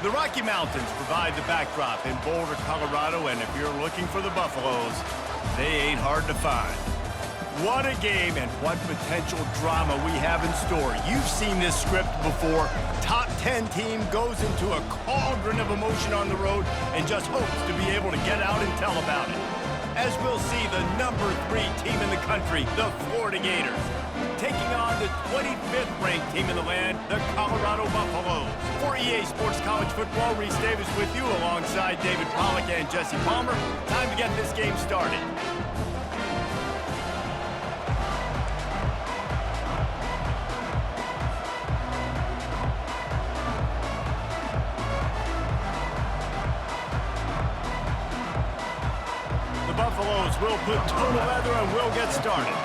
The Rocky Mountains provide the backdrop in Boulder, Colorado, and if you're looking for the Buffaloes, they ain't hard to find. What a game and what potential drama we have in store. You've seen this script before. Top 10 team goes into a cauldron of emotion on the road and just hopes to be able to get out and tell about it. As we'll see the number 3 team in the country, the Florida Gators, taking on the 25th ranked team in the land, the Colorado Buffaloes. For EA Sports College Football, Reese Davis with you alongside David Pollack and Jesse Palmer. Time to get this game started. The Buffaloes will put total leather and we'll get started.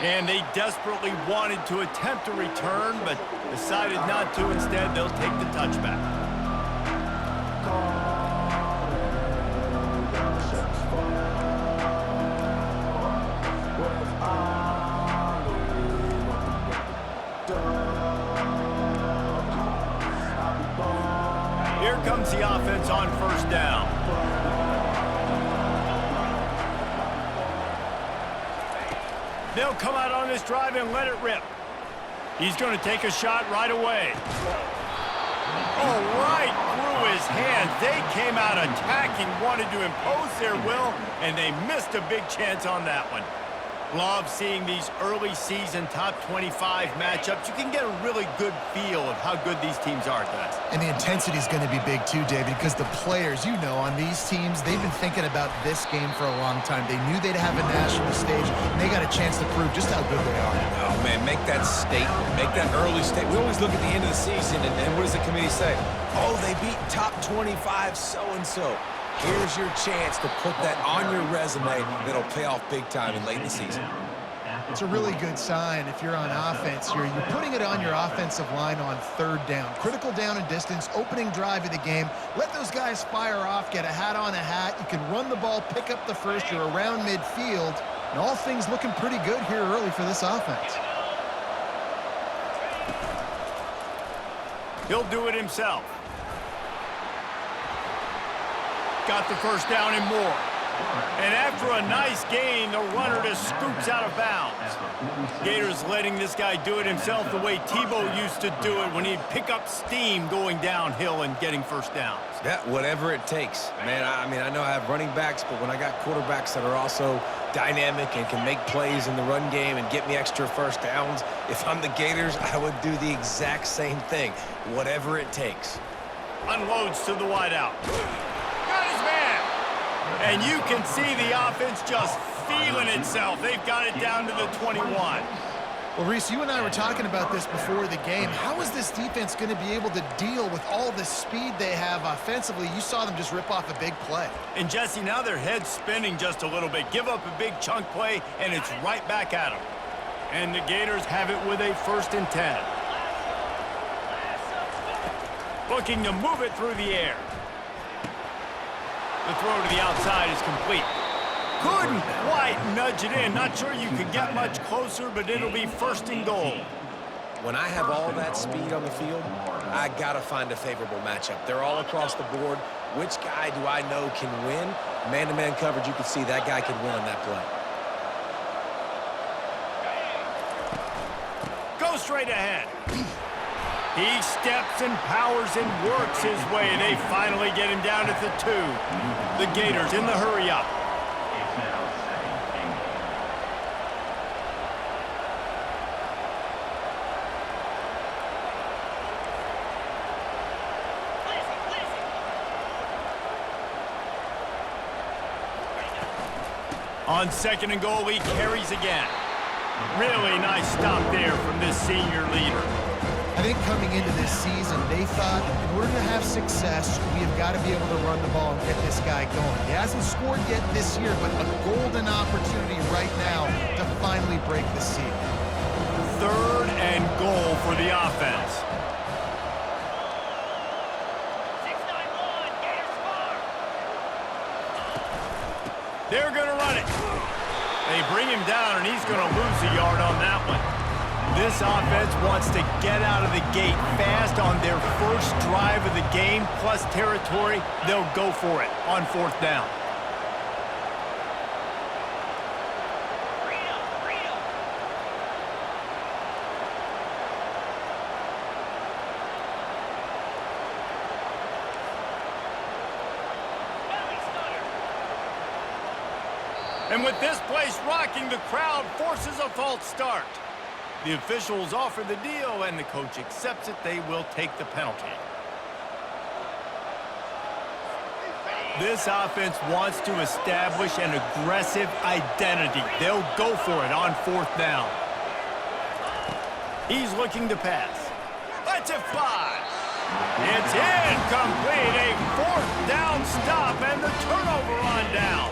And they desperately wanted to attempt a return, but decided not to. Instead, they'll take the touchback. Here comes the offense on first down. They'll come out on this drive and let it rip. He's going to take a shot right away. Oh, right through his hands. They came out attacking, wanted to impose their will, and they missed a big chance on that one. Love seeing these early season top 25 matchups. You can get a really good feel of how good these teams are, guys. And the intensity is going to be big too, David, because the players, you know, on these teams, they've been thinking about this game for a long time. They knew they'd have a national stage, and they got a chance to prove just how good they are. Oh, man, make that statement. Make that early statement. We always look at the end of the season, and what does the committee say? Oh, they beat top 25 so-and-so. Here's your chance to put that on your resume that'll pay off big time in late in the season. It's a really good sign if you're on offense here. You're putting it on your offensive line on third down. Critical down and distance, opening drive of the game. Let those guys fire off, get a hat on a hat. You can run the ball, pick up the first. You're around midfield. And all things looking pretty good here early for this offense. He'll do it himself. Got the first down and more. And after a nice gain, the runner just scoops out of bounds. Gators letting this guy do it himself the way Tebow used to do it when he'd pick up steam going downhill and getting first downs. Yeah, whatever it takes. Man, I mean, I know I have running backs, but when I got quarterbacks that are also dynamic and can make plays in the run game and get me extra first downs, if I'm the Gators, I would do the exact same thing. Whatever it takes. Unloads to the wideout. Got his man. And you can see the offense just feeling itself. They've got it down to the 21. Well, Reese, you and I were talking about this before the game. How is this defense going to be able to deal with all the speed they have offensively? You saw them just rip off a big play. And, Jesse, now their head's spinning just a little bit. Give up a big chunk play, and it's right back at them. And the Gators have it with a 1st and 10. Looking to move it through the air. The throw to the outside is complete. Couldn't quite nudge it in. Not sure you could get much closer, but it'll be 1st and goal. When I have all that speed on the field, I got to find a favorable matchup. They're all across the board. Which guy do I know can win? Man-to-man coverage, you can see that guy can win on that play. Go straight ahead. He steps and powers and works his way. They finally get him down at the 2. The Gators in the hurry-up. On 2nd and goal, he carries again. Really nice stop there from this senior leader. I think coming into this season, they thought in order to have success, we have got to be able to run the ball and get this guy going. He hasn't scored yet this year, but a golden opportunity right now to finally break the seal. 3rd and goal for the offense. They're going to run it. They bring him down, and he's going to lose a yard on that one. This offense wants to get out of the gate fast on their first drive of the game, plus territory. They'll go for it on 4th down. And with this place rocking, the crowd forces a false start. The officials offer the deal, and the coach accepts it. They will take the penalty. This offense wants to establish an aggressive identity. They'll go for it on 4th down. He's looking to pass. Let's it fly. It's incomplete. A 4th down stop, and the turnover on downs.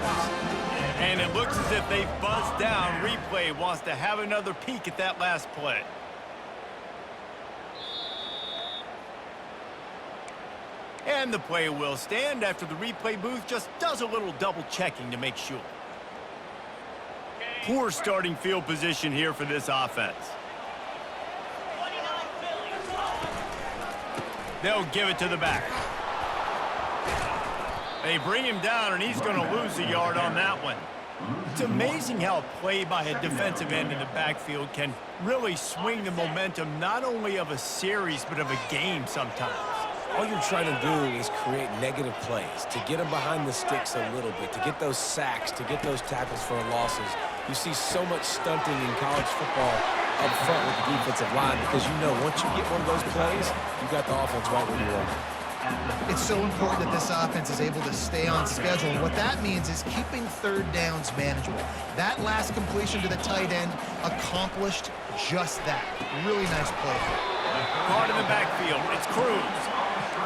And it looks as if they've buzzed down. Replay wants to have another peek at that last play. And the play will stand after the replay booth just does a little double checking to make sure. Poor starting field position here for this offense. They'll give it to the back. They bring him down, and he's going to lose a yard on that one. It's amazing how a play by a defensive end in the backfield can really swing the momentum not only of a series but of a game sometimes. All you're trying to do is create negative plays, to get them behind the sticks a little bit, to get those sacks, to get those tackles for losses. You see so much stunting in college football up front with the defensive line because you know once you get one of those plays, you got the offense right where you are. It's so important that this offense is able to stay on schedule. And what that means is keeping 3rd downs manageable. That last completion to the tight end accomplished just that. Really nice play. Caught in the backfield. It's Cruz.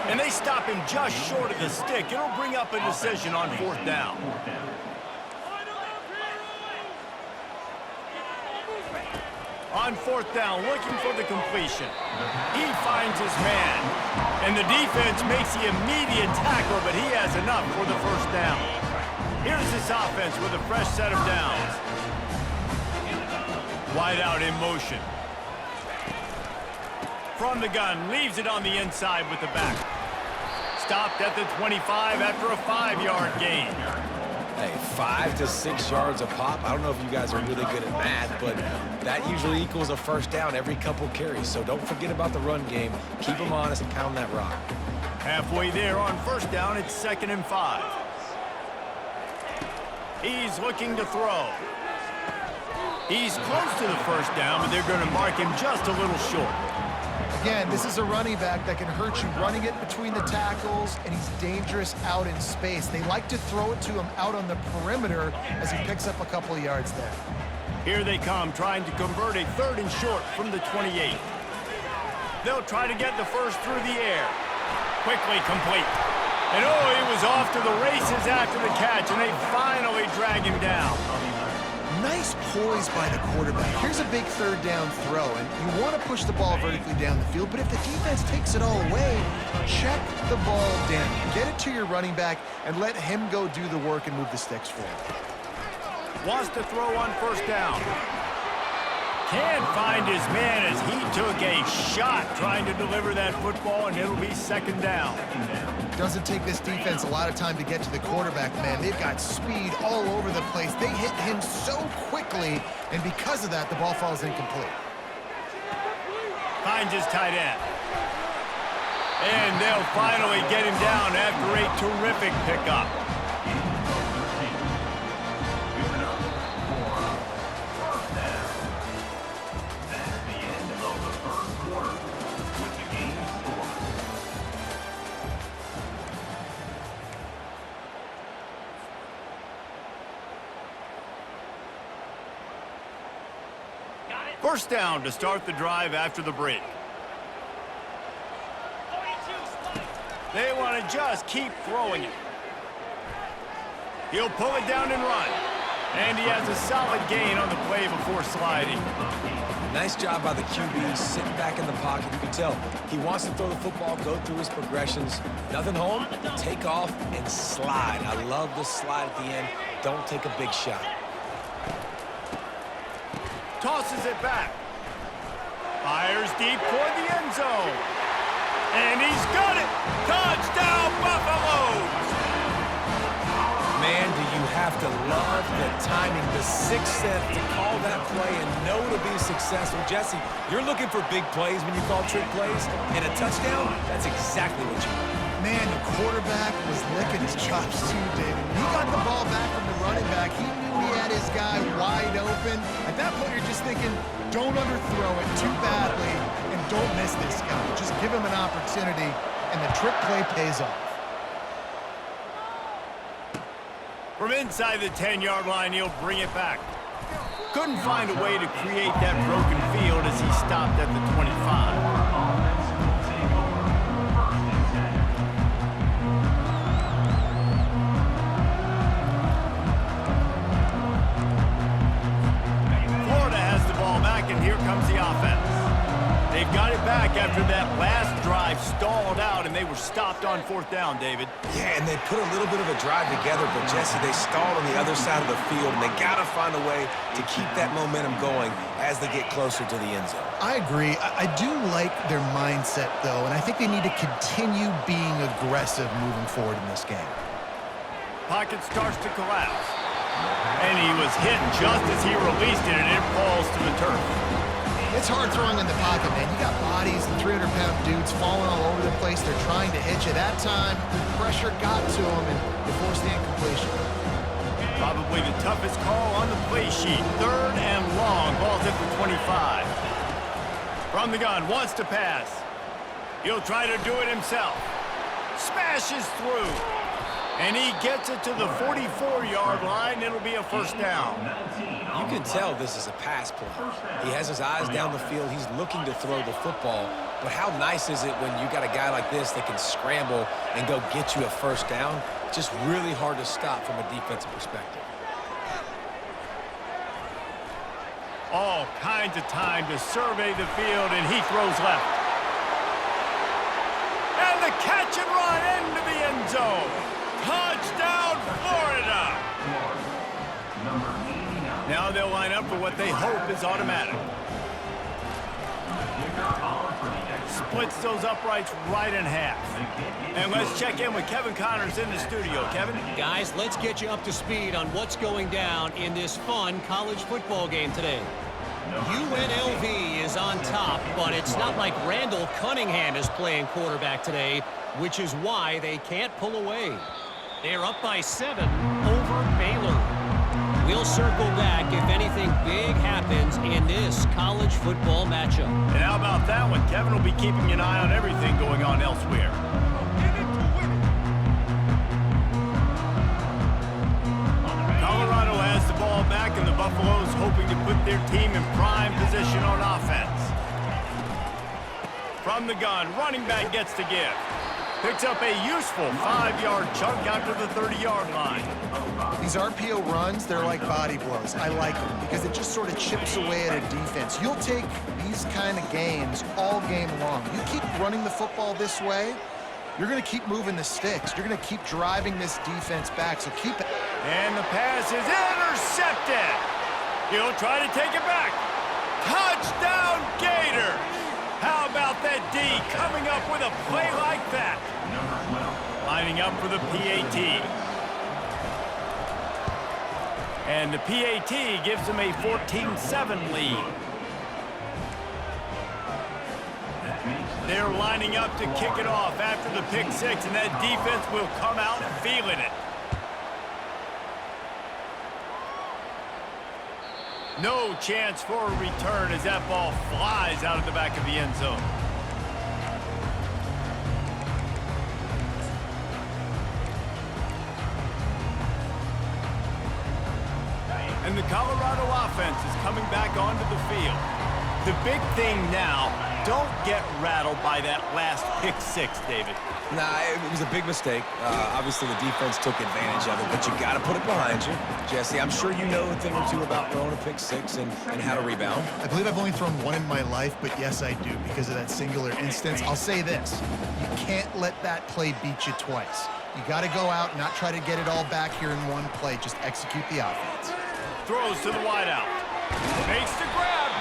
And they stop him just short of the stick. It'll bring up a decision on 4th down. On 4th down, looking for the completion. He finds his man. And the defense makes the immediate tackle, but he has enough for the 1st down. Here's this offense with a fresh set of downs. Wide out in motion. From the gun, leaves it on the inside with the back. Stopped at the 25 after a 5-yard gain. Hey, 5 to 6 yards a pop. I don't know if you guys are really good at math, but that usually equals a 1st down every couple carries. So don't forget about the run game. Keep them honest and pound that rock. Halfway there on 1st down, it's 2nd and 5. He's looking to throw. He's close to the 1st down, but they're going to mark him just a little short. Again, this is a running back that can hurt you running it between the tackles, and he's dangerous out in space. They like to throw it to him out on the perimeter as he picks up a couple of yards there. Here they come, trying to convert a 3rd and short from the 28. They'll try to get the first through the air. Quickly complete. And oh, he was off to the races after the catch, and they finally drag him down. Nice poise by the quarterback. Here's a big 3rd down throw, and you want to push the ball vertically down the field, but if the defense takes it all away, check the ball down. Get it to your running back and let him go do the work and move the sticks for him. Wants to throw on 1st down. Can't find his man as he took a shot trying to deliver that football, and it'll be 2nd down. Doesn't take this defense a lot of time to get to the quarterback, man. They've got speed all over the place. They hit him so quickly, and because of that, the ball falls incomplete. Finds his tight end. And they'll finally get him down after a terrific pickup. First down to start the drive after the break. They want to just keep throwing it. He'll pull it down and run. And he has a solid gain on the play before sliding. Nice job by the QB, sitting back in the pocket. You can tell he wants to throw the football, go through his progressions. Nothing home, take off, and slide. I love the slide at the end. Don't take a big shot. Tosses it back. Fires deep toward the end zone. And he's got it. Touchdown, Buffaloes. Man, do you have to love the timing, the sixth sense to call that play and know to be successful. Jesse, you're looking for big plays when you call trick plays, and a touchdown, that's exactly what you want. Man, the quarterback was licking his chops too, David. When he got the ball back from the running back, he knew he had his guy wide open. At that point, you're just thinking, don't underthrow it too badly and don't miss this guy. Just give him an opportunity, and the trick play pays off. From inside the 10-yard line, he'll bring it back. Couldn't find a way to create that broken field as he stopped at the 25. And here comes the offense. They've got it back after that last drive stalled out, and they were stopped on 4th down, David. Yeah, and they put a little bit of a drive together, but Jesse, they stalled on the other side of the field, and they got to find a way to keep that momentum going as they get closer to the end zone. I agree. I do like their mindset, though, and I think they need to continue being aggressive moving forward in this game. Pocket starts to collapse. And he was hit just as he released it, and it falls to the turf. It's hard throwing in the pocket, man. You got bodies and 300-pound dudes falling all over the place. They're trying to hit you. That time, the pressure got to him, and they forced the incompletion. Probably the toughest call on the play sheet. 3rd and long. Ball's at the 25. From the gun, wants to pass. He'll try to do it himself. Smashes through. And he gets it to the 44-yard line. It'll be a 1st down. You can tell this is a pass play. He has his eyes down the field. He's looking to throw the football. But how nice is it when you got a guy like this that can scramble and go get you a 1st down? Just really hard to stop from a defensive perspective. All kinds of time to survey the field, and he throws left. And the catch and run into the end zone. Touchdown, Florida! Now they'll line up for what they hope is automatic. Splits those uprights right in half. And let's check in with Kevin Connors in the studio. Kevin? Guys, let's get you up to speed on what's going down in this fun college football game today. UNLV is on top, but it's not like Randall Cunningham is playing quarterback today, which is why they can't pull away. They're up by 7 over Baylor. We'll circle back if anything big happens in this college football matchup. And how about that one? Kevin will be keeping an eye on everything going on elsewhere. Colorado has the ball back, and the Buffaloes hoping to put their team in prime position on offense. From the gun, running back gets to give. Picks up a useful 5-yard chunk out to the 30-yard line. These RPO runs, they're like body blows. I like them because it just sort of chips away at a defense. You'll take these kind of games all game long. You keep running the football this way, you're going to keep moving the sticks. You're going to keep driving this defense back, so keep it. And the pass is intercepted. He'll try to take it back. Touchdown, Gators! How about that D coming up with a play like that? Lining up for the PAT. And the PAT gives them a 14-7 lead. They're lining up to kick it off after the pick 6, and that defense will come out feeling it. No chance for a return as that ball flies out of the back of the end zone. And the Colorado offense is coming back onto the field. The big thing now, don't get rattled by that last pick 6, David. Nah, it was a big mistake. Obviously, the defense took advantage of it, but you got to put it behind you. Jesse, I'm sure you know a thing or two about throwing a pick 6 and how to rebound. I believe I've only thrown one in my life, but yes, I do because of that singular instance. I'll say this. You can't let that play beat you twice. You got to go out and not try to get it all back here in one play. Just execute the offense. Throws to the wideout. Makes the grab.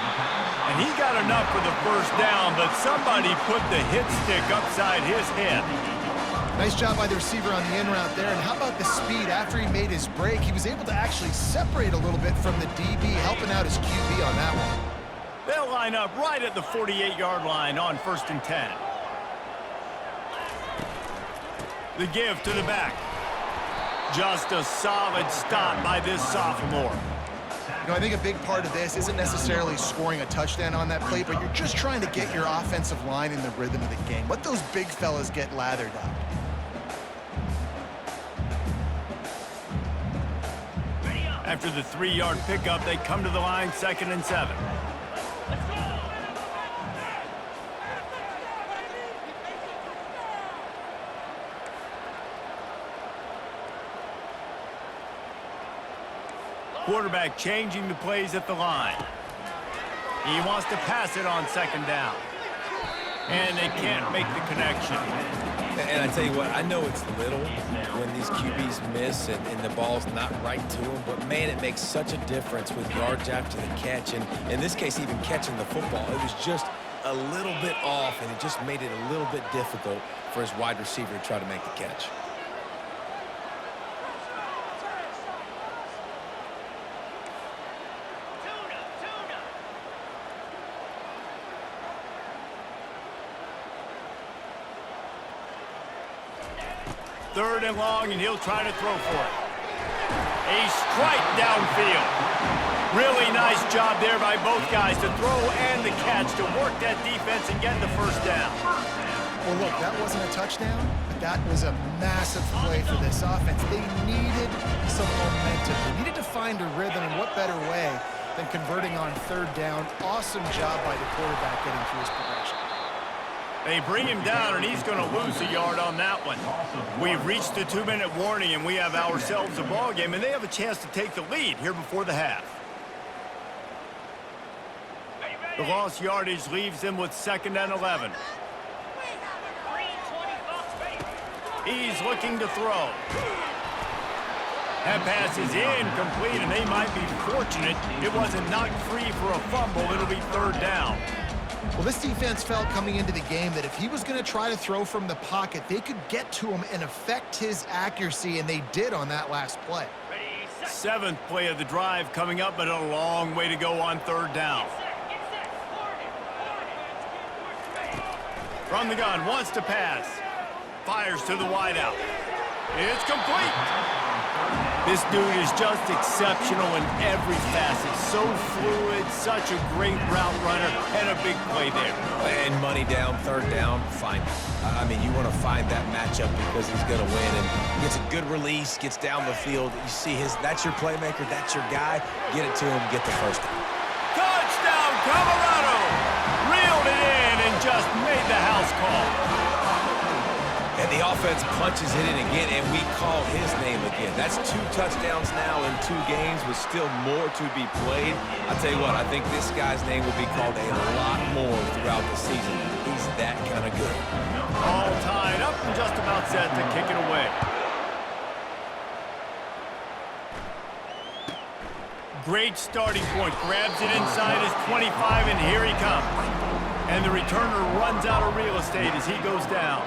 And he got enough for the first down, but somebody put the hit stick upside his head. Nice job by the receiver on the in route there. And how about the speed? After he made his break, he was able to actually separate a little bit from the DB, helping out his QB on that one. They'll line up right at the 48-yard line on 1st and 10. The give to the back. Just a solid stop by this sophomore. You know, I think a big part of this isn't necessarily scoring a touchdown on that play, but you're just trying to get your offensive line in the rhythm of the game. Let those big fellas get lathered up. After the 3-yard pickup, they come to the line 2nd and 7. Quarterback changing the plays at the line. He wants to pass it on 2nd down. And they can't make the connection. And I tell you what, I know it's little when these QBs miss and the ball's not right to them, but man, it makes such a difference with yards after the catch. And in this case, even catching the football, it was just a little bit off, and it just made it a little bit difficult for his wide receiver to try to make the catch. Third and long, and he'll try to throw for it. A strike downfield. Really nice job there by both guys to throw and the catch to work that defense and get the first down. Well, look, that wasn't a touchdown, but that was a massive play for this offense. They needed some momentum. They needed to find a rhythm, and what better way than converting on 3rd down. Awesome job by the quarterback getting through his progression. They bring him down, and he's going to lose a yard on that one. We've reached the 2-minute warning, and we have ourselves a ball game, and they have a chance to take the lead here before the half. The lost yardage leaves them with 2nd and 11. He's looking to throw. That pass is incomplete, and they might be fortunate it wasn't knocked free for a fumble. It'll be 3rd down. Well, this defense felt coming into the game that if he was going to try to throw from the pocket, they could get to him and affect his accuracy, and they did on that last play. 7th play of the drive coming up, but a long way to go on 3rd down. From the gun, wants to pass. Fires to the wideout. It's complete. This dude is just exceptional in every facet. So fluid, such a great route runner, and a big play there. And money down, 3rd down, find him. I mean, you want to find that matchup because he's going to win, and gets a good release, gets down the field. You see that's your playmaker, that's your guy. Get it to him, get the first down. Touchdown, Colorado! Reeled it in and just made the house call. And the offense punches it in again, and we call his name again. That's 2 touchdowns now in 2 games with still more to be played. I'll tell you what, I think this guy's name will be called a lot more throughout the season. He's that kind of good. All tied up and just about set to kick it away. Great starting point. Grabs it inside his 25, and here he comes. And the returner runs out of real estate as he goes down.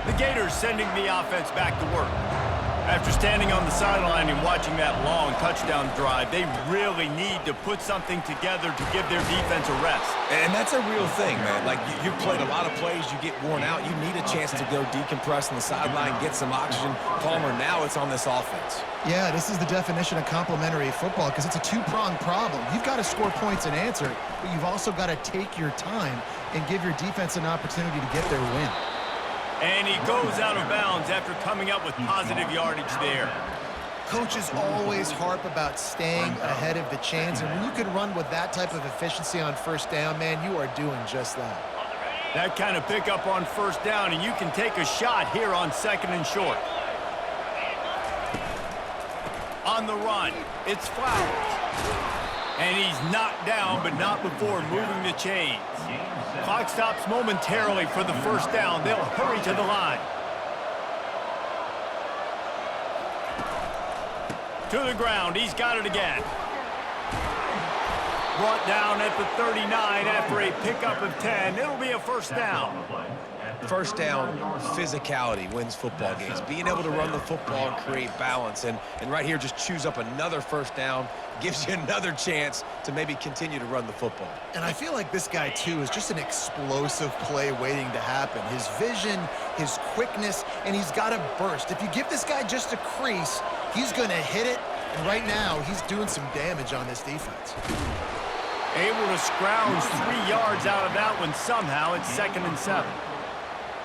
The Gators sending the offense back to work. After standing on the sideline and watching that long touchdown drive, they really need to put something together to give their defense a rest. And that's a real thing, man. Like, you played a lot of plays, you get worn out, you need a chance to go decompress on the sideline, get some oxygen. Palmer, now it's on this offense. Yeah, this is the definition of complementary football because it's a 2-pronged problem. You've got to score points and answer, but you've also got to take your time and give your defense an opportunity to get their win. And he goes out of bounds after coming up with positive yardage there. Coaches always harp about staying ahead of the chains, and when you can run with that type of efficiency on 1st down, man, you are doing just that. That kind of pickup on 1st down, and you can take a shot here on 2nd and short. On the run, it's Flowers. And he's knocked down, but not before moving the chains. Clock stops momentarily for the 1st down. They'll hurry to the line. To the ground. He's got it again. Brought down at the 39 after a pickup of 10. It'll be a first down. First down, physicality wins football games. Being able to run the football and create balance. And right here, just choose up another first down, gives you another chance to maybe continue to run the football. And I feel like this guy, too, is just an explosive play waiting to happen. His vision, his quickness, and he's got a burst. If you give this guy just a crease, he's going to hit it. And right now, he's doing some damage on this defense. Able to scrounge 3 yards out of that one somehow. It's 2nd and 7.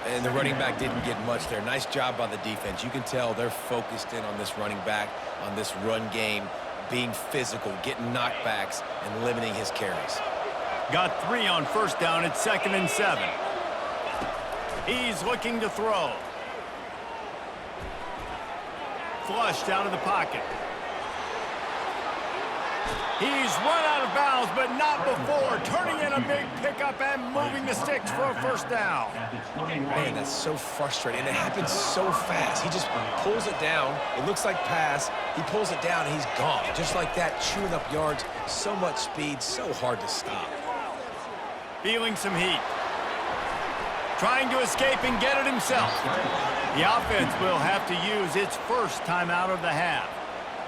And the running back didn't get much there. Nice job by the defense. You can tell they're focused in on this running back, on this run game, being physical, getting knockbacks, and limiting his carries. Got 3 on first down. It's 2nd and 7. He's looking to throw. Flushed out of the pocket. He's run out of bounds, but not before. Turning in a big pickup and moving the sticks for a first down. Man, that's so frustrating. And it happens so fast. He just pulls it down. It looks like pass. He pulls it down, and he's gone. Just like that, chewing up yards. So much speed, so hard to stop. Feeling some heat. Trying to escape and get it himself. The offense will have to use its first timeout of the half.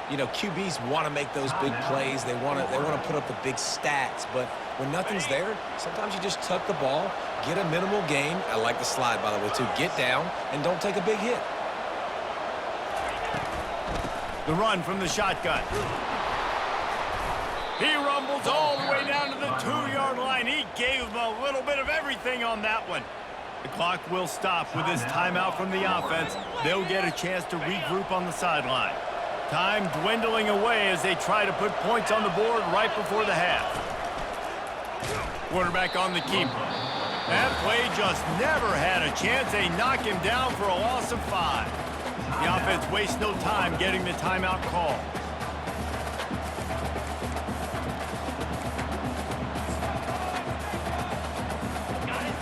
You know, QBs want to make those big plays. They want to put up the big stats. But when nothing's there, sometimes you just tuck the ball, get a minimal gain. I like the slide, by the way, too. Get down and don't take a big hit. The run from the shotgun. He rumbles all the way down to the 2-yard line. He gave him a little bit of everything on that one. The clock will stop with this timeout from the offense. They'll get a chance to regroup on the sideline. Time dwindling away as they try to put points on the board right before the half. Quarterback on the keeper. That play just never had a chance. They knock him down for a loss of 5. The offense wastes no time getting the timeout call.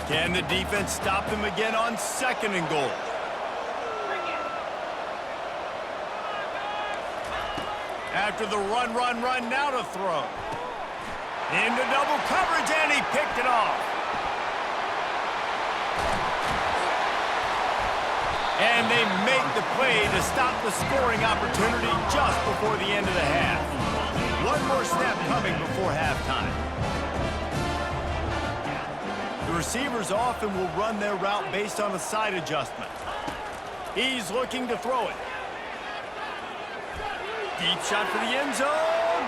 Can the defense stop them again on 2nd and goal? After the run, now to throw. Into double coverage, and he picked it off. And they make the play to stop the scoring opportunity just before the end of the half. One more snap coming before halftime. The receivers often will run their route based on a side adjustment. He's looking to throw it. Deep shot for the end zone.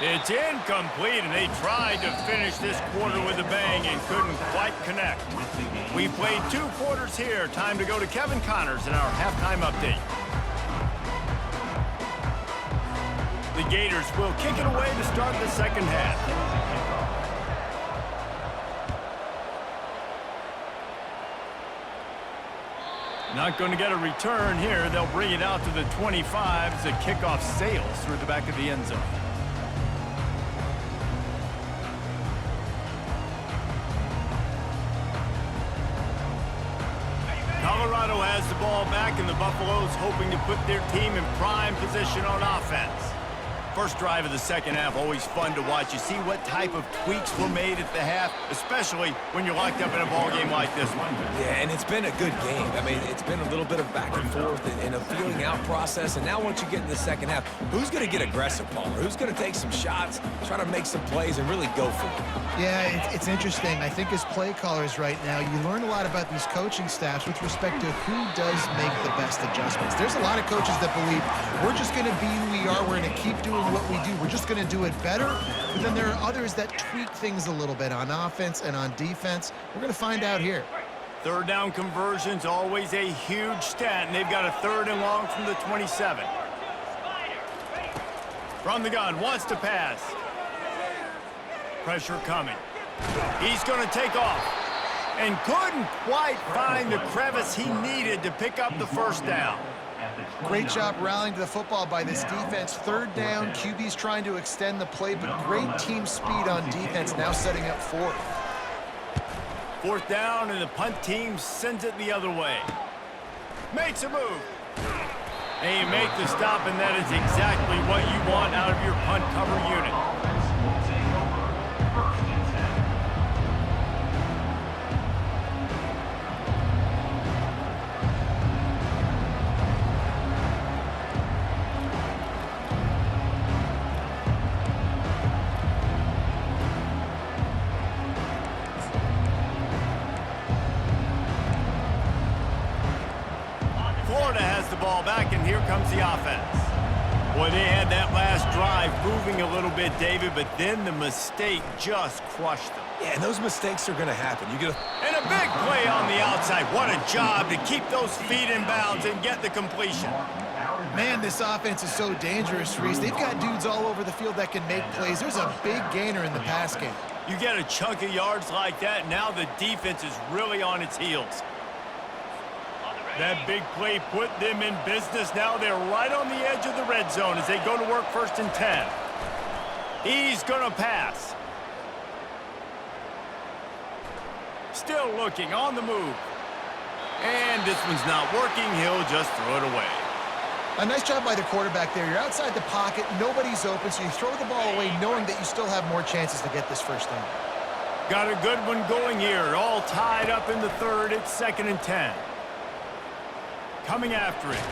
It's incomplete, and they tried to finish this quarter with a bang and couldn't quite connect. We've played 2 quarters here. Time to go to Kevin Connors in our halftime update. The Gators will kick it away to start the second half. Not going to get a return here. They'll bring it out to the 25 as the kickoff sails through the back of the end zone. Colorado has the ball back, and the Buffaloes hoping to put their team in prime position on offense. First drive of the second half, always fun to watch. You see what type of tweaks were made at the half, especially when you're locked up in a ball game like this one. Yeah, and it's been a good game. I mean, it's been a little bit of back and forth and a feeling out process. And now once you get in the second half, who's going to get aggressive, Paul? Who's going to take some shots, try to make some plays, and really go for it? Yeah, it's interesting. I think as play callers right now, you learn a lot about these coaching staffs with respect to who does make the best adjustments. There's a lot of coaches that believe we're just going to be who we are. We're going to keep doing what we do. We're just going to do it better. But then there are others that tweak things a little bit on offense and on defense. We're going to find out here. Third down conversion's always a huge stat, and they've got a 3rd and long from the 27. From the gun, wants to pass. Pressure coming. He's going to take off and couldn't quite find the crevice he needed to pick up the first down. Great job rallying to the football by this defense. 3rd down, QB's trying to extend the play, but great team speed on defense, now setting up 4th. 4th down, and the punt team sends it the other way. Makes a move. And you make the stop, and that is exactly what you want out of your punt cover unit. Florida has the ball back, and here comes the offense. Boy, they had that last drive moving a little bit, David, but then the mistake just crushed them. Yeah, and those mistakes are going to happen. You get And a big play on the outside. What a job to keep those feet in bounds and get the completion. Man, this offense is so dangerous, Reese. They've got dudes all over the field that can make plays. There's a big gainer in the pass game. You get a chunk of yards like that, now the defense is really on its heels. That big play put them in business. Now they're right on the edge of the red zone as they go to work 1st and 10. He's going to pass. Still looking, on the move. And this one's not working. He'll just throw it away. A nice job by the quarterback there. You're outside the pocket, nobody's open, so you throw the ball away knowing that you still have more chances to get this first down. Got a good one going here. All tied up in the 3rd. It's 2nd and 10. Coming after it.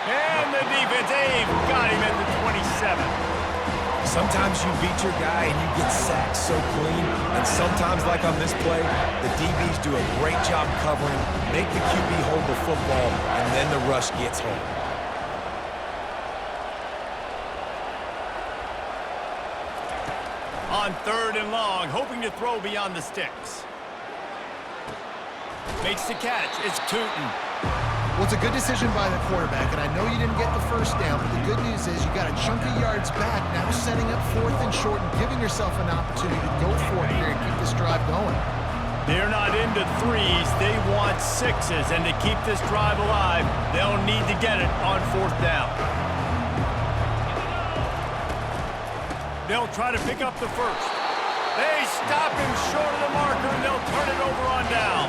And the defense, they've got him at the 27. Sometimes you beat your guy and you get sacked so clean, and sometimes, like on this play, the DBs do a great job covering, make the QB hold the football, and then the rush gets home. On 3rd and long, hoping to throw beyond the sticks. Makes the catch. It's Tootin. Well, it's a good decision by the quarterback, and I know you didn't get the first down, but the good news is you got a chunk of yards back, now setting up 4th and short and giving yourself an opportunity to go for it here and keep this drive going. They're not into 3s, they want 6s, and to keep this drive alive, they'll need to get it on 4th down. They'll try to pick up the first. They stop him short of the marker, and they'll turn it over on down.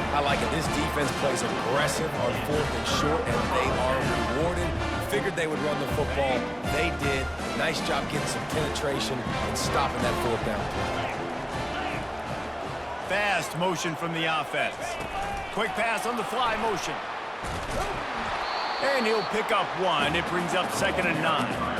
I like it. This defense plays aggressive on 4th and short, and they are rewarded. Figured they would run the football. They did. Nice job getting some penetration and stopping that 4th down play. Fast motion from the offense. Quick pass on the fly motion. And he'll pick up 1. It brings up 2nd and 9.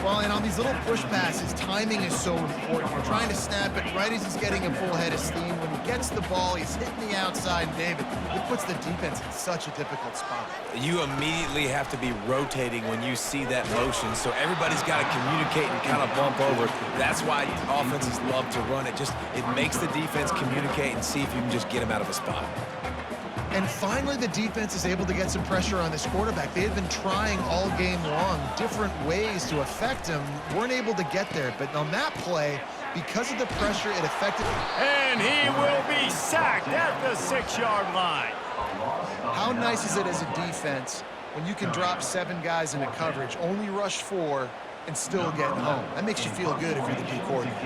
Well, and on these little push passes, timing is so important. You're trying to snap it right as he's getting a full head of steam. When he gets the ball, he's hitting the outside, David. It puts the defense in such a difficult spot. You immediately have to be rotating when you see that motion, so everybody's got to communicate and kind of bump over. That's why offenses love to run it. It makes the defense communicate and see if you can just get him out of a spot. And finally, the defense is able to get some pressure on this quarterback. They had been trying all game long different ways to affect him. Weren't able to get there. But on that play, because of the pressure, it affected him. And he will be sacked at the 6-yard line. How nice is it as a defense when you can drop 7 guys into coverage, only rush 4, and still get home? That makes you feel good if you're the D coordinator.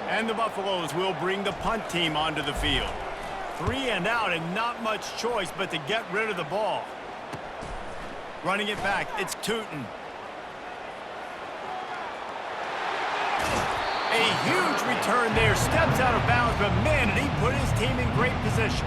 And the Buffaloes will bring the punt team onto the field. 3 and out, and not much choice but to get rid of the ball. Running it back, it's Tootin. A huge return there, steps out of bounds, but man, did he put his team in great position.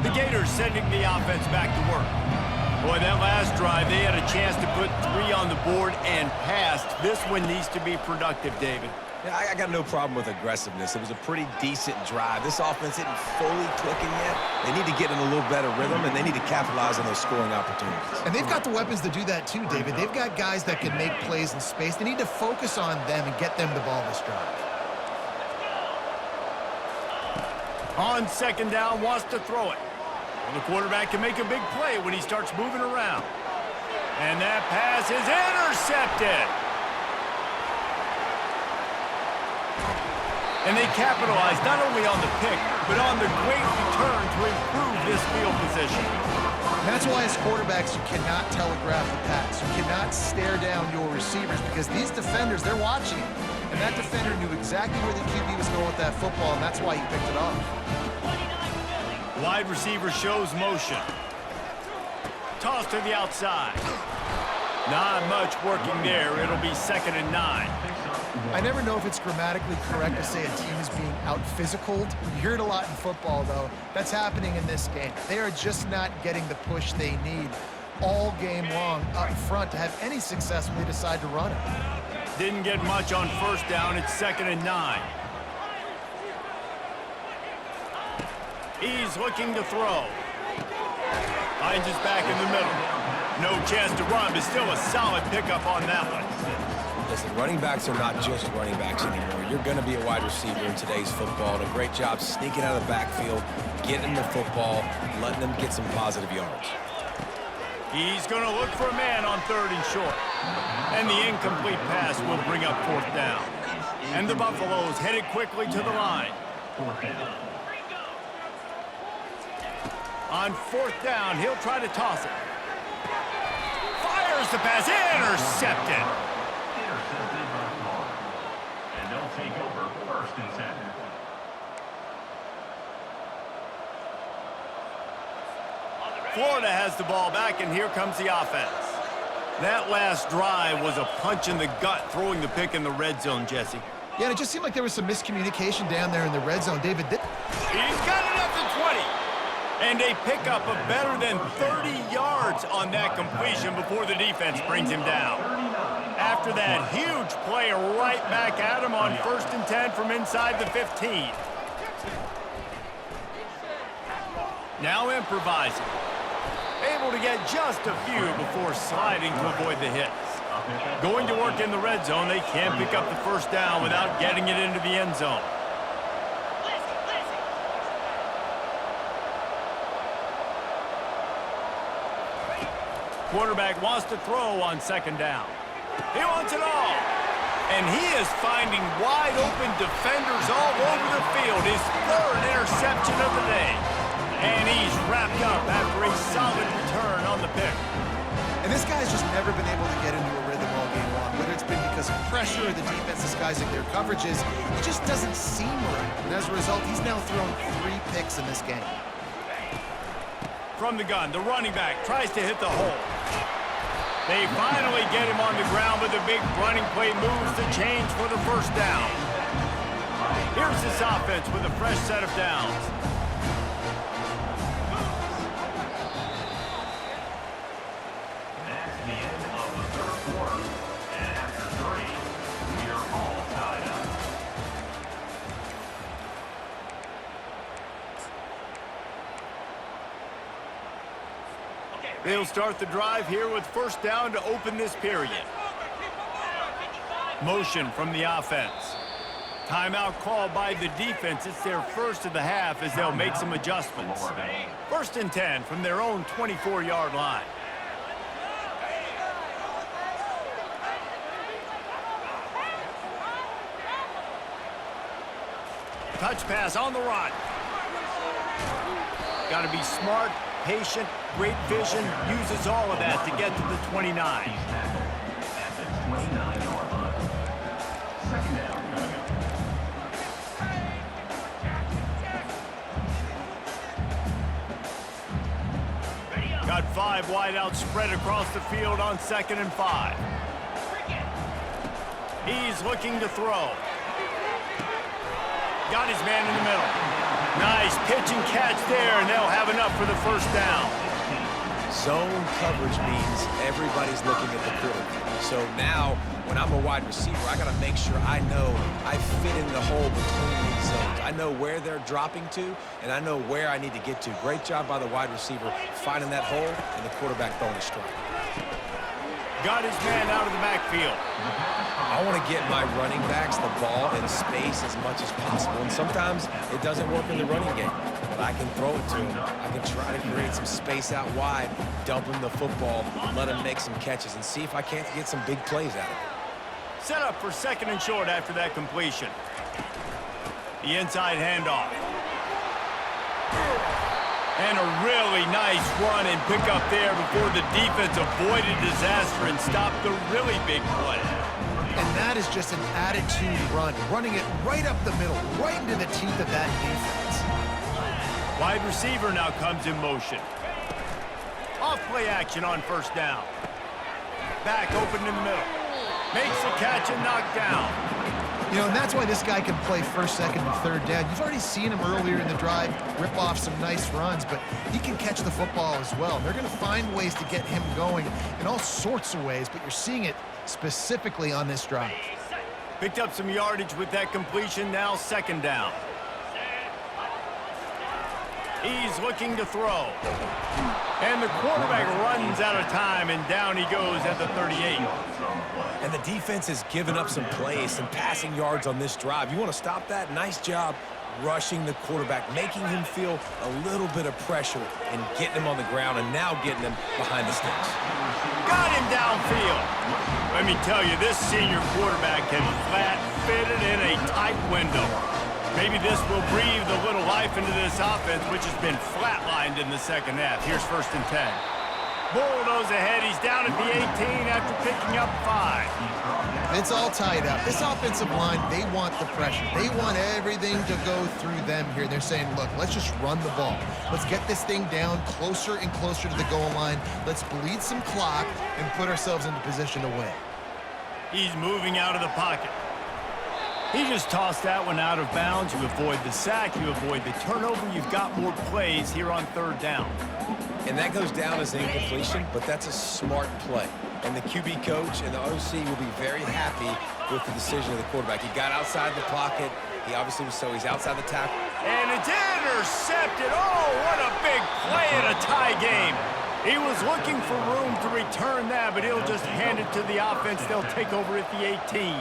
The Gators sending the offense back to work. Boy, that last drive, they had a chance to put 3 on the board and passed. This one needs to be productive, David. Yeah, I got no problem with aggressiveness. It was a pretty decent drive. This offense isn't fully clicking yet. They need to get in a little better rhythm, and they need to capitalize on those scoring opportunities. And they've got the weapons to do that too, David. They've got guys that can make plays in space. They need to focus on them and get them the ball this drive. On 2nd down, wants to throw it. Well, the quarterback can make a big play when he starts moving around. And that pass is intercepted. And they capitalize not only on the pick, but on the great return to improve this field position. And that's That's why as quarterbacks, you cannot telegraph the pass. You cannot stare down your receivers because these defenders, they're watching it. And that defender knew exactly where the QB was going with that football, and that's why he picked it off. Wide receiver shows motion. Toss to the outside. Not much working there. It'll be 2nd and 9. I never know if it's grammatically correct to say a team is being out-physicaled. You hear it a lot in football, though. That's happening in this game. They are just not getting the push they need all game long up front to have any success when they decide to run it. Didn't get much on 1st down. It's 2nd and 9. He's looking to throw. Finds his back in the middle. No chance to run, but still a solid pickup on that one. Listen, running backs are not just running backs anymore. You're going to be a wide receiver in today's football. And a great job sneaking out of the backfield, getting the football, letting them get some positive yards. He's going to look for a man on 3rd and short. And the incomplete pass will bring up 4th down. And the Buffaloes headed quickly to the line. On 4th down, he'll try to toss it. Fires the pass, intercepted. And they'll take over 1st and 10. Florida has the ball back, and here comes the offense. That last drive was a punch in the gut, throwing the pick in the red zone, Jesse. Yeah, and it just seemed like there was some miscommunication down there in the red zone. David, He's got it up to 20. And a pickup of better than 30 yards on that completion before the defense brings him down. After that huge play right back at him on 1st and 10 from inside the 15. Now improvising. Able to get just a few before sliding to avoid the hits. Going to work in the red zone, they can't pick up the 1st down without getting it into the end zone. Quarterback wants to throw on 2nd down. He wants it all. And he is finding wide open defenders all over the field. His 3rd interception of the day. And he's wrapped up after a solid return on the pick. And this guy's just never been able to get into a rhythm all game long. Whether it's been because of pressure or the defense disguising their coverages, it just doesn't seem right. And as a result, he's now thrown 3 picks in this game. From the gun, the running back tries to hit the hole. They finally get him on the ground, but the big running play moves the chains for the 1st down. Here's this offense with a fresh set of downs. That's the end of the 3rd quarter. And after 3, we are all tied up. They'll start the drive here with 1st down to open this period. Motion from the offense. Timeout called by the defense. It's their 1st of the half as they'll make some adjustments. 1st and 10 from their own 24-yard line. Touch pass on the run. Got to be smart, patient, great vision, uses all of that to get to the 29. At the 29-yard line. 2nd down coming up. Got 5 wideouts spread across the field on 2nd and 5. He's looking to throw. Got his man in the middle. Nice pitch and catch there, and they'll have enough for the 1st down. Zone coverage means everybody's looking at the quarterback. So now, when I'm a wide receiver, I got to make sure I know I fit in the hole between these zones. I know where they're dropping to, and I know where I need to get to. Great job by the wide receiver finding that hole, and the quarterback throwing a strike. Got his man out of the backfield. I want to get my running backs the ball in space as much as possible. And sometimes it doesn't work in the running game, but I can throw it to him. I can try to create some space out wide, dump him the football, let him make some catches, and see if I can't get some big plays out of it. Set up for 2nd and short after that completion. The inside handoff. And a really nice run and pick up there before the defense avoided disaster and stopped the really big play. And that is just an attitude run, running it right up the middle, right into the teeth of that defense. Wide receiver now comes in motion. Off play action on first down. Back open in the middle. Makes the catch and knocked down. You know, and that's why this guy can play first, second, and third down. You've already seen him earlier in the drive rip off some nice runs, but he can catch the football as well. They're going to find ways to get him going in all sorts of ways, but you're seeing it specifically on this drive. Picked up some yardage with that completion, now second down. He's looking to throw. And the quarterback runs out of time, and down he goes at the 38. And the defense has given up some plays, some passing yards on this drive. You want to stop that? Nice job rushing the quarterback, making him feel a little bit of pressure and getting him on the ground and now getting him behind the sticks. Got him downfield. Let me tell you, this senior quarterback can flat fit it in a tight window. Maybe this will breathe a little life into this offense, which has been flatlined in the second half. Here's first and 10. Bulldoze ahead. He's down at the 18 after picking up 5. It's all tied up. This offensive line, they want the pressure. They want everything to go through them here. They're saying, look, let's just run the ball. Let's get this thing down closer and closer to the goal line. Let's bleed some clock and put ourselves into position to win. He's moving out of the pocket. He just tossed that one out of bounds. You avoid the sack, you avoid the turnover. You've got more plays here on third down. And that goes down as an incompletion, but that's a smart play. And the QB coach and the OC will be very happy with the decision of the quarterback. He got outside the pocket. He obviously was, so he's outside the tackle. And it's intercepted. Oh, what a big play in a tie game. He was looking for room to return that, but he'll just hand it to the offense. They'll take over at the 18.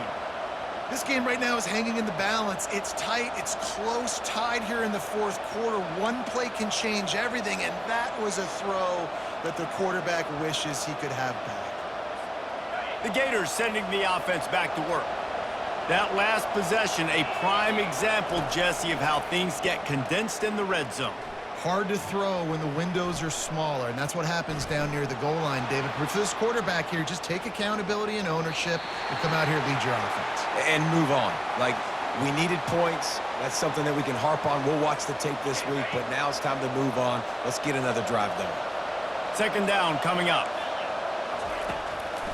This game right now is hanging in the balance. It's tight, it's close, tied here in the fourth quarter. One play can change everything, and that was a throw that the quarterback wishes he could have back. The Gators sending the offense back to work. That last possession, a prime example, Jesse, of how things get condensed in the red zone. Hard to throw when the windows are smaller, and that's what happens down near the goal line, David. But for this quarterback here, just take accountability and ownership and come out here and lead your offense. And move on. Like, we needed points. That's something that we can harp on. We'll watch the tape this week, but now it's time to move on. Let's get another drive going. Second down coming up.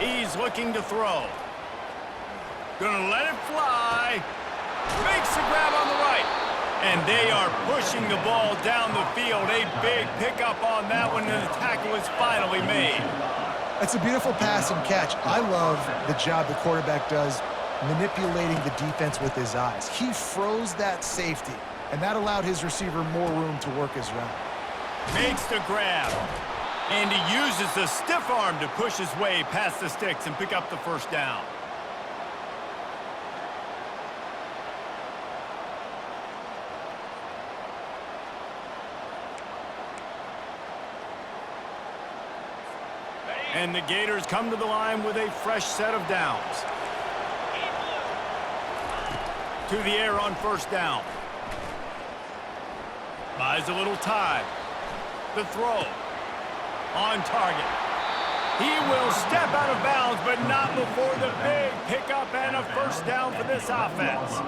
He's looking to throw. Gonna let it fly. Makes the grab on the right. And they are pushing the ball down the field. A big pickup on that one, and the tackle is finally made. That's a beautiful pass and catch. I love the job the quarterback does manipulating the defense with his eyes. He froze that safety, and that allowed his receiver more room to work his route. Makes the grab. And he uses the stiff arm to push his way past the sticks and pick up the first down. And the Gators come to the line with a fresh set of downs. To the air on first down. Buys a little time. The throw. On target. He will step out of bounds, but not before the big pickup and a first down for this offense.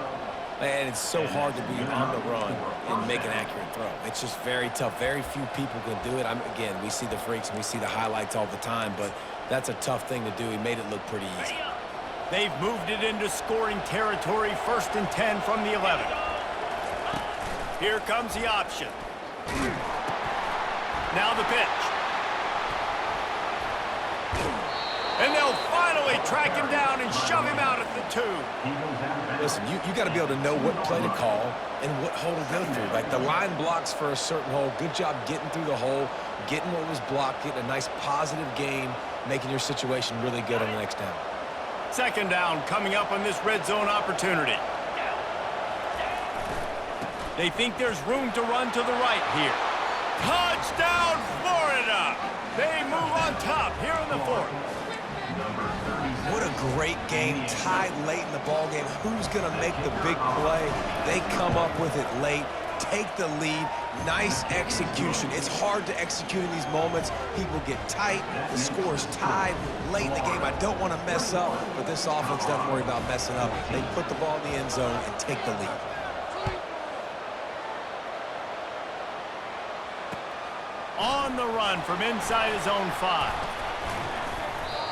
And it's so hard to be on the run and make an accurate throw. It's just very tough. Very few people can do it. Again, we see the freaks and we see the highlights all the time, but that's a tough thing to do. He made it look pretty easy. They've moved it into scoring territory, first and 10 from the 11. Here comes the option. Now the pitch. And they'll finally track him down and shove him out at the 2. Listen, you got to be able to know what play to call and what hole to go through. Like, the line blocks for a certain hole. Good job getting through the hole, getting what was blocked, getting a nice positive game, making your situation really good on the next down. Second down coming up on this red zone opportunity. They think there's room to run to the right here. Touchdown, Florida! They move on top here in the fourth. What a great game, tied late in the ball game. Who's going to make the big play? They come up with it late. take the lead. Nice execution. It's hard to execute in these moments. People get tight. The score's tied late in the game. I don't want to mess up, but this offense doesn't worry about messing up. They put the ball in the end zone and take the lead. On the run from inside his own 5.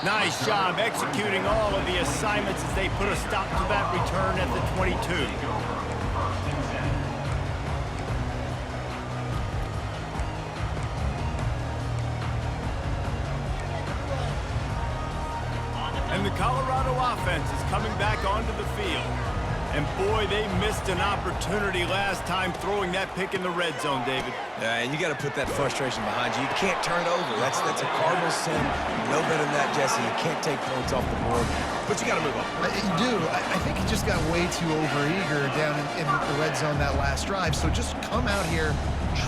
Nice job executing all of the assignments as they put a stop to that return at the 22. And the Colorado offense is coming back onto the field. And boy, they missed an opportunity last time throwing that pick in the red zone, David. Yeah, and you got to put that frustration behind you. You can't turn it over. That's a cardinal sin. You know better than that, Jesse. You can't take points off the board, but you got to move on. You do. I think he just got way too overeager down in the red zone that last drive. So just come out here,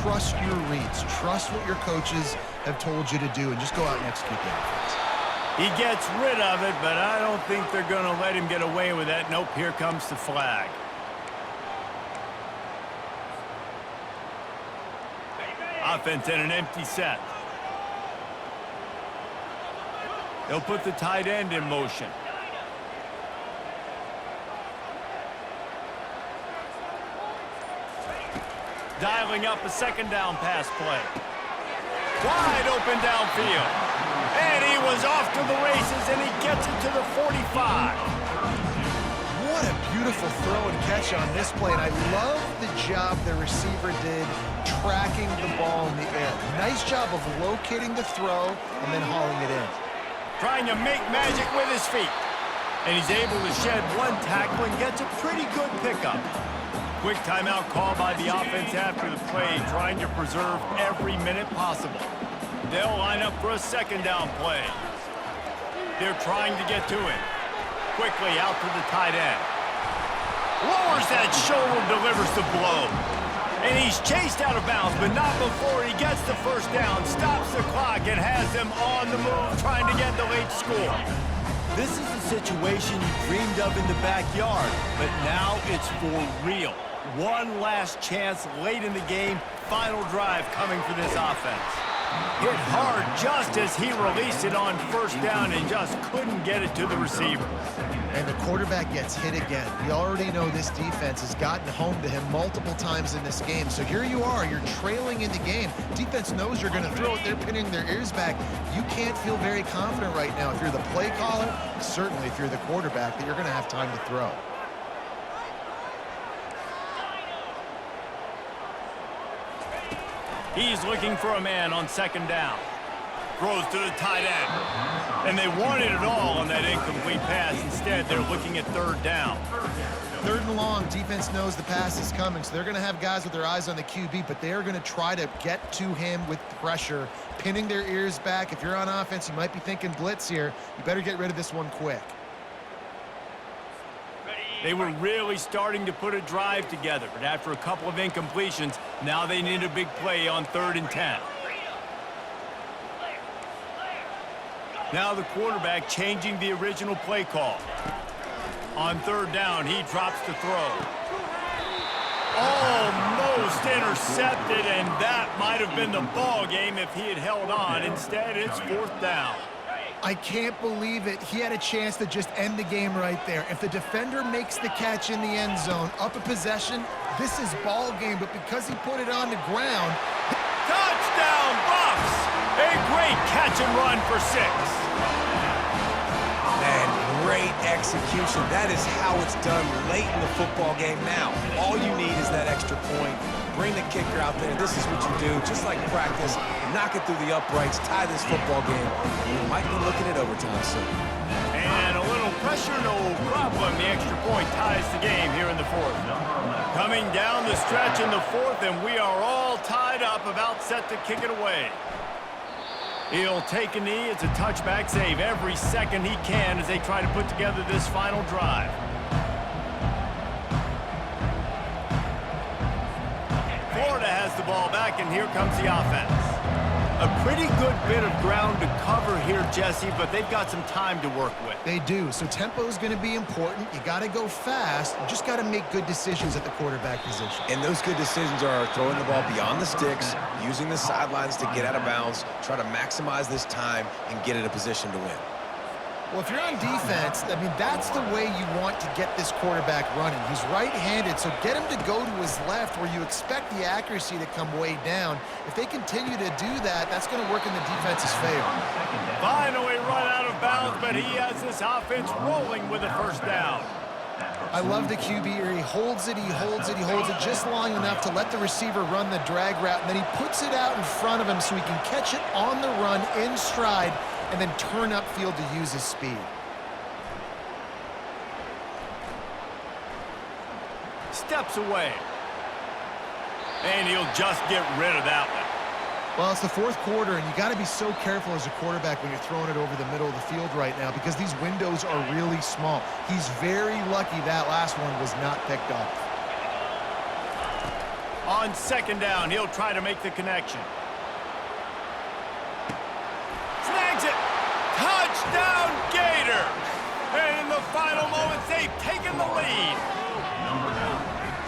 trust your reads, trust what your coaches have told you to do, and just go out and execute the offense. He gets rid of it, but I don't think they're going to let him get away with that. Nope, here comes the flag. Offense in an empty set. They'll put the tight end in motion. Dialing up a second down pass play. Wide open downfield. And he was off to the races, and he gets it to the 45. What a beautiful throw and catch on this play. And I love the job the receiver did tracking the ball in the air. Nice job of locating the throw and then hauling it in. Trying to make magic with his feet. And he's able to shed one tackle and gets a pretty good pickup. Quick timeout call by the offense after the play, trying to preserve every minute possible. They'll line up for a second down play. They're trying to get to him. Quickly out to the tight end. Lowers that shoulder, delivers the blow. And he's chased out of bounds, but not before he gets the first down, stops the clock, and has them on the move, trying to get the late score. This is the situation you dreamed of in the backyard, but now it's for real. One last chance late in the game, final drive coming for this offense. Hit hard just as he released it on first down and just couldn't get it to the receiver. And the quarterback gets hit again. We already know this defense has gotten home to him multiple times in this game. So here you are, you're trailing in the game. Defense knows you're going to throw it. They're pinning their ears back. You can't feel very confident right now if you're the play caller, certainly if you're the quarterback, that you're going to have time to throw. He's looking for a man on second down. Throws to the tight end. And they wanted it all on that incomplete pass. Instead, they're looking at third down. Third and long, defense knows the pass is coming, so they're going to have guys with their eyes on the QB, but they are going to try to get to him with pressure, pinning their ears back. If you're on offense, you might be thinking blitz here. You better get rid of this one quick. They were really starting to put a drive together, but after a couple of incompletions, now they need a big play on 3rd and 10. Now the quarterback changing the original play call. On 3rd down, he drops to throw. Almost intercepted, and that might have been the ball game if he had held on. Instead, it's 4th down. I can't believe it. He had a chance to just end the game right there. If the defender makes the catch in the end zone, up a possession, this is ball game. But because he put it on the ground... Touchdown, Bucks! A great catch and run for 6. Man, great execution. That is how it's done late in the football game now. All you need is that extra point. Bring the kicker out there. This is what you do. Just like practice, knock it through the uprights, tie this football game. We might be looking at overtime soon. And a little pressure, no problem. The extra point ties the game here in the 4th. Coming down the stretch in the 4th, and we are all tied up, about set to kick it away. He'll take a knee. It's a touchback save every second he can as they try to put together this final drive. Florida has the ball back, and here comes the offense. A pretty good bit of ground to cover here, Jesse, but they've got some time to work with. They do, so tempo is going to be important. You got to go fast. You just got to make good decisions at the quarterback position. And those good decisions are throwing the ball beyond the sticks, using the sidelines to get out of bounds, try to maximize this time, and get in a position to win. Well, if you're on defense, I mean, that's the way you want to get this quarterback running. He's right-handed, so get him to go to his left where you expect the accuracy to come way down. If they continue to do that, that's going to work in the defense's favor. Finally run out of bounds, but he has this offense rolling with a first down. I love the QB here. He holds it, he holds it, he holds it just long enough to let the receiver run the drag route, and then he puts it out in front of him so he can catch it on the run in stride and then turn upfield to use his speed. Steps away. And he'll just get rid of that one. Well, it's the fourth quarter, and you got to be so careful as a quarterback when you're throwing it over the middle of the field right now because these windows are really small. He's very lucky that last one was not picked off. On second down, he'll try to make the connection. Snags it. Touchdown, Gator. And in the final moments, they've taken the lead.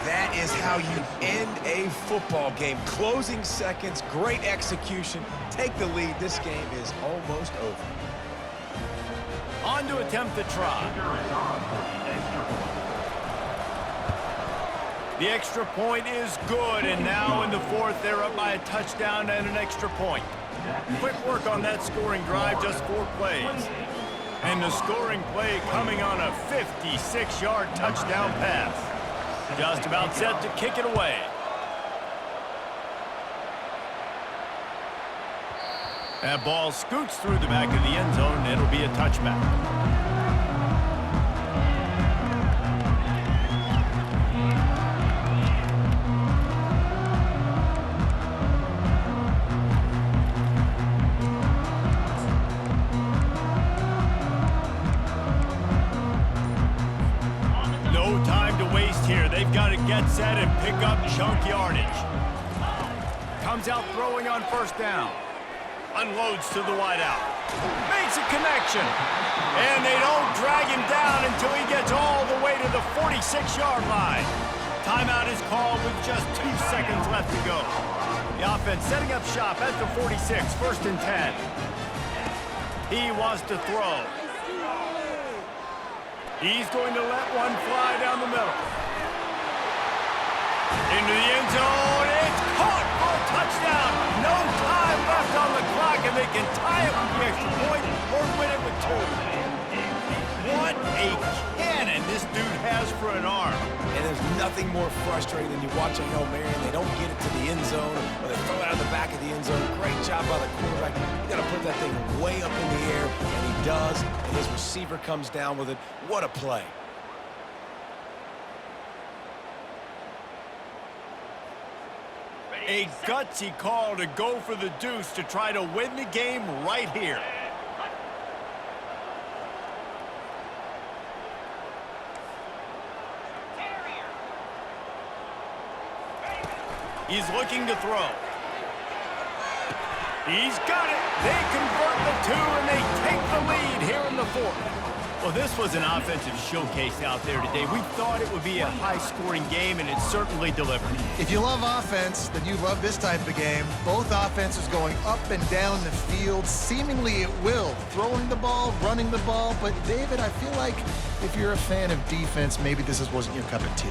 That is how you end a football game. Closing seconds, great execution. Take the lead. This game is almost over. On to attempt the try. The extra point is good, and now in the fourth, they're up by a touchdown and an extra point. Quick work on that scoring drive, just 4 plays. And the scoring play coming on a 56-yard touchdown pass. Just about set to kick it away. That ball scoots through the back of the end zone, and it'll be a touchback. They've got to get set and pick up chunk yardage. Comes out throwing on first down. Unloads to the wideout. Makes a connection. And they don't drag him down until he gets all the way to the 46-yard line. Timeout is called with just 2 seconds left to go. The offense setting up shop at the 46, 1st and 10. He wants to throw. He's going to let one fly down the middle. Into the end zone, it's caught for a touchdown. No time left on the clock, and they can tie it with the extra point or win it with 2. What a cannon this dude has for an arm. And there's nothing more frustrating than you watch a Hail Mary and they don't get it to the end zone, or they throw it out of the back of the end zone. Great job by the quarterback. You got to put that thing way up in the air, and he does, and his receiver comes down with it. What a play. A gutsy call to go for the deuce to try to win the game right here. He's looking to throw. He's got it. They convert the 2, and they take the lead here in the 4th. Well, this was an offensive showcase out there today. We thought it would be a high-scoring game, and it certainly delivered. If you love offense, then you love this type of game. Both offenses going up and down the field, seemingly at will. Throwing the ball, running the ball. But, David, I feel like if you're a fan of defense, maybe this wasn't your cup of tea.